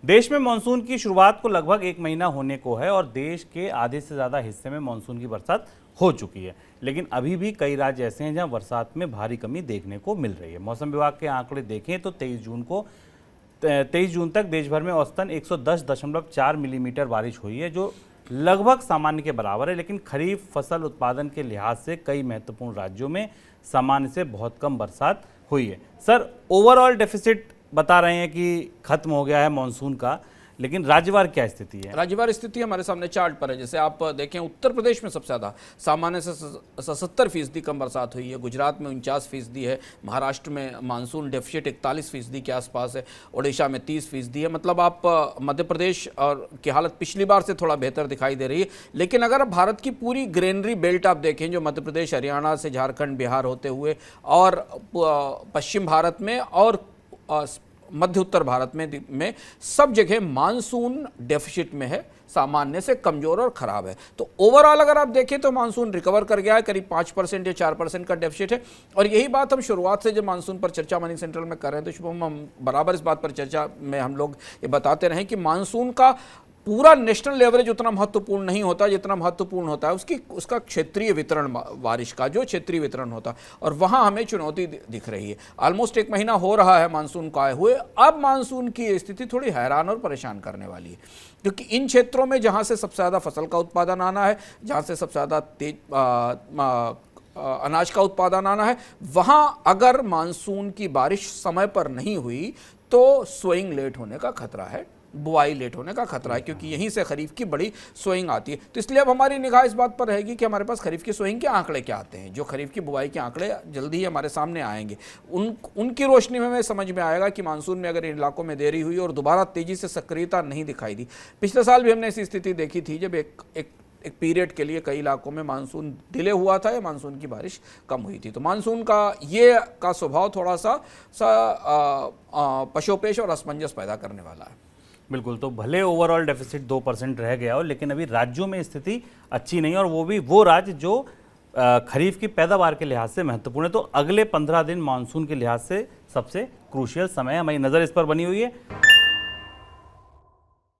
देश में मानसून की शुरुआत को लगभग 1 महीना होने को है और देश के आधे से ज़्यादा हिस्से में मानसून की बरसात हो चुकी है, लेकिन अभी भी कई राज्य ऐसे हैं जहां बरसात में भारी कमी देखने को मिल रही है। मौसम विभाग के आंकड़े देखें तो 23 जून तक देश भर में औसतन 110.4 मिलीमीटर बारिश हुई है, जो लगभग सामान्य के बराबर है। लेकिन खरीफ फसल उत्पादन के लिहाज से कई महत्वपूर्ण राज्यों में सामान्य से बहुत कम बरसात हुई है। सर, ओवरऑल डेफिसिट बता रहे हैं कि खत्म हो गया है मानसून का, लेकिन राज्यवार क्या स्थिति है? राज्यवार स्थिति हमारे सामने चार्ट पर है। जैसे आप देखें, उत्तर प्रदेश में सबसे ज़्यादा सामान्य से 77% कम बरसात हुई है, गुजरात में 49% है, महाराष्ट्र में मानसून डेफिसिट 41% के आसपास है, ओडिशा में 30% है। मतलब आप मध्य प्रदेश और की हालत पिछली बार से थोड़ा बेहतर दिखाई दे रही है। लेकिन अगर भारत की पूरी ग्रेनरी बेल्ट आप देखें, जो मध्य प्रदेश, हरियाणा से झारखंड, बिहार होते हुए और पश्चिम भारत में और मध्य उत्तर भारत में सब जगह मानसून डेफिसिट में है, सामान्य से कमजोर और खराब है। तो ओवरऑल अगर आप देखें तो मानसून रिकवर कर गया है, करीब 5% या 4% का डेफिसिट है। और यही बात हम शुरुआत से जब मानसून पर चर्चा मनी सेंट्रल में कर रहे हैं तो शुभम, हम बराबर इस बात पर चर्चा में हम लोग ये बताते रहे कि मानसून का पूरा नेशनल एवरेज उतना महत्वपूर्ण नहीं होता जितना महत्वपूर्ण होता है उसका क्षेत्रीय वितरण, बारिश का जो क्षेत्रीय वितरण होता है, और वहां हमें चुनौती दिख रही है। ऑलमोस्ट 1 महीना हो रहा है मानसून को आए हुए। अब मानसून की स्थिति थोड़ी हैरान और परेशान करने वाली है, क्योंकि इन क्षेत्रों में जहां से सबसे ज़्यादा फसल का उत्पादन आना है, जहां से सबसे ज़्यादा अनाज का उत्पादन आना है, वहां अगर मानसून की बारिश समय पर नहीं हुई तो स्विंग लेट होने का खतरा है, बुआई लेट होने का खतरा है, क्योंकि यहीं से खरीफ की बड़ी स्विंग आती है। तो इसलिए अब हमारी निगाह इस बात पर रहेगी कि हमारे पास खरीफ की स्विंग के आंकड़े क्या आते हैं। जो खरीफ की बुआई के आंकड़े जल्दी ही हमारे सामने आएंगे, उनकी रोशनी में हमें समझ में आएगा कि मानसून में अगर इन इलाकों में देरी हुई और दोबारा तेजी से सक्रियता नहीं दिखाई दी। पिछले साल भी हमने ऐसी स्थिति देखी थी जब एक पीरियड के लिए कई इलाकों में मानसून डिले हुआ था या मानसून की बारिश कम हुई थी। तो मानसून का स्वभाव थोड़ा सा पशोपेश और असमंजस पैदा करने वाला है। बिल्कुल, तो भले ओवरऑल डेफिसिट 2% रह गया हो, लेकिन अभी राज्यों में स्थिति अच्छी नहीं है, और वो भी वो राज्य जो खरीफ की पैदावार के लिहाज से महत्वपूर्ण है। तो अगले 15 दिन मानसून के लिहाज से सबसे क्रूशियल समय है, हमारी नज़र इस पर बनी हुई है।